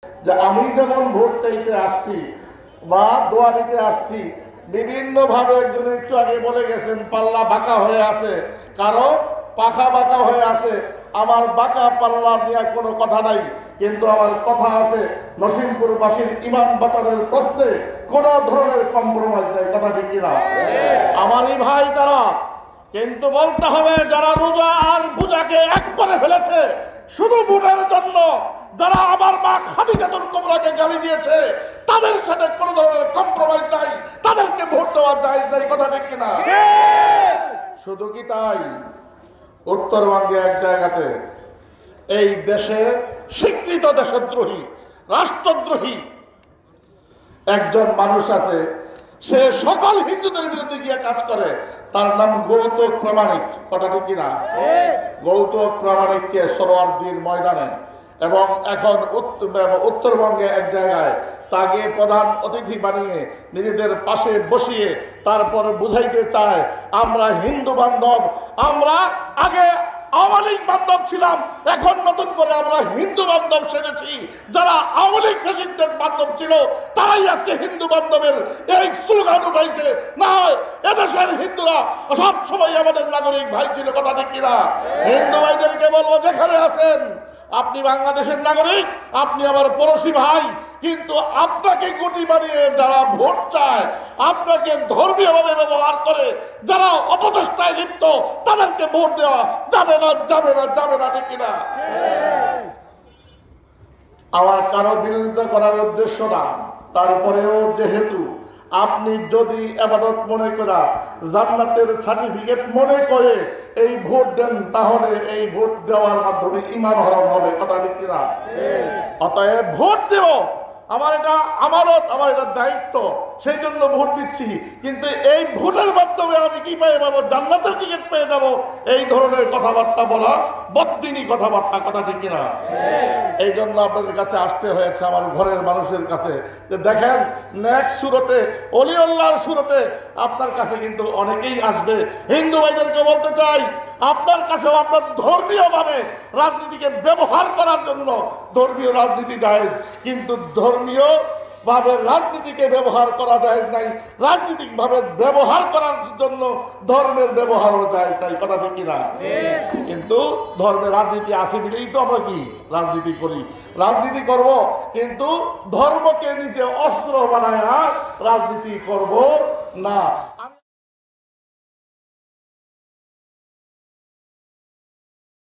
যে আমি যেমন ভোট চাইতে আসছি বা দোয়া দিতে আসছি, বিভিন্নভাবে একজন একটু আগে বলে গেছেন পাল্লা বাঁকা হয়ে আছে, কারো পাখা বাঁকা হয়ে আছে। আমার বাঁকা পাল্লা নিয়ে কোনো কথা নাই, কিন্তু আমার কথা আছে নসিমপুরবাসীর ইমান বাঁচানোর প্রশ্নে কোনো ধরনের কম্প্রোমাইজ নেই। কথা ঠিক কিনা? আমারই ভাই তারা, কিন্তু বলতে হবে যারা রোজা আর পূজাকে এক করে ফেলেছে শুধু ভোটের জন্য, যারা আমার মা খাদিজাতুল কুবরাকে গালি দিয়েছে তাদের সাথে কোনো ধরনের কম্প্রোমাইজ নাই, তাদেরকে ভোট দেওয়া যায় নাই। কথা ঠিক কিনা? শুধু কি তাই, উত্তরবঙ্গে এক জায়গাতে এই দেশে স্বীকৃত দেশদ্রোহী রাষ্ট্রদ্রোহী একজন মানুষ আছে, সে সকল হিন্দুদের বিরুদ্ধে গিয়ে কাজ করে, তার নাম গৌতম প্রামাণিক। কথা ঠিক কিনা? গৌতম প্রামাণিককে সরোয়ারদীর ময়দানে এবং এখন উত্তরবঙ্গে এক জায়গায় তাকে প্রধান অতিথি বানিয়ে নিজেদের পাশে বসিয়ে তারপর বুঝাইতে চায় আমরা হিন্দু বান্ধব, আমরা আগে আওয়ামী লীগ বান্ধব ছিলাম, এখন নতুন করে আমরা হিন্দু বান্ধব সেজেছি। যারা আওয়ামী লীগ ফ্যাসিস্টদের বান্ধব ছিল তারাই আজকে হিন্দু বান্ধবের এই স্লোগান উঠাইছে। না হয় এদেশের হিন্দুরা সব সময় আমাদের নাগরিক ভাই ছিল। কথা ঠিক কিনা? হিন্দু ভাইদেরকে বলবো, যেখানে আছেন আপনি বাংলাদেশের নাগরিক, আপনি আমার পড়োশি ভাই, কিন্তু আপনাকে গুটি বানিয়ে যারা ভোট চায়, আপনাকে ধর্মীয়ভাবে ব্যবহার করে যারা অপচেষ্টায় লিপ্ত, তাদেরকে ভোট দেওয়া যাবে না, যাবে না, যাবে না। ঠিক কিনা? আমার কারো বিরোধিতা করার উদ্দেশ্য না, তারপরেও যেহেতু আপনি যদি ইবাদত মনে করা জান্নাতের সার্টিফিকেট মনে করে এই ভোট দেন, তাহলে এই ভোট দেওয়ার মাধ্যমে ঈমান হরণ হবে। কথা ঠিক কিনা? অতএব ভোট দেব, আমার এটা আমানত, আমার এটা দায়িত্ব, সেই জন্য ভোট দিচ্ছি। কিন্তু এই ভোটের মাধ্যমে আমি কি পেয়ে যাবো? জান্নাতের টিকিট পেয়ে যাব, এই ধরনের কথাবার্তা বলা বদ্দিনী কথাবার্তা। কথা ঠিক কিনা? এই জন্য আপনাদের কাছে আসতে হয়েছে, আমার ঘরের মানুষের কাছে, যে দেখেন নেক্সট সুরতে অলিউল্লাহর সুরতে আপনার কাছে কিন্তু অনেকেই আসবে। হিন্দু ভাইদেরকে বলতে চাই, আপনার কাছেও আপনার ধর্মীয়ভাবে রাজনীতিকে ব্যবহার করার জন্য ধর্মীয় রাজনীতি জায়েজ, কিন্তু ধর্মীয় ভাবে রাজনীতিকে ব্যবহার করা যায় নাই, রাজনীতিক ভাবে ব্যবহার করার জন্য ধর্মের ব্যবহারও যায় নাই। কথা ঠিক কিনা? কিন্তু ধর্মের রাজনীতি আসে বিলেই তো আমরা কি রাজনীতি করি, রাজনীতি করব, কিন্তু ধর্মকে নিজে অস্ত্র বানায় রাজনীতি করব না।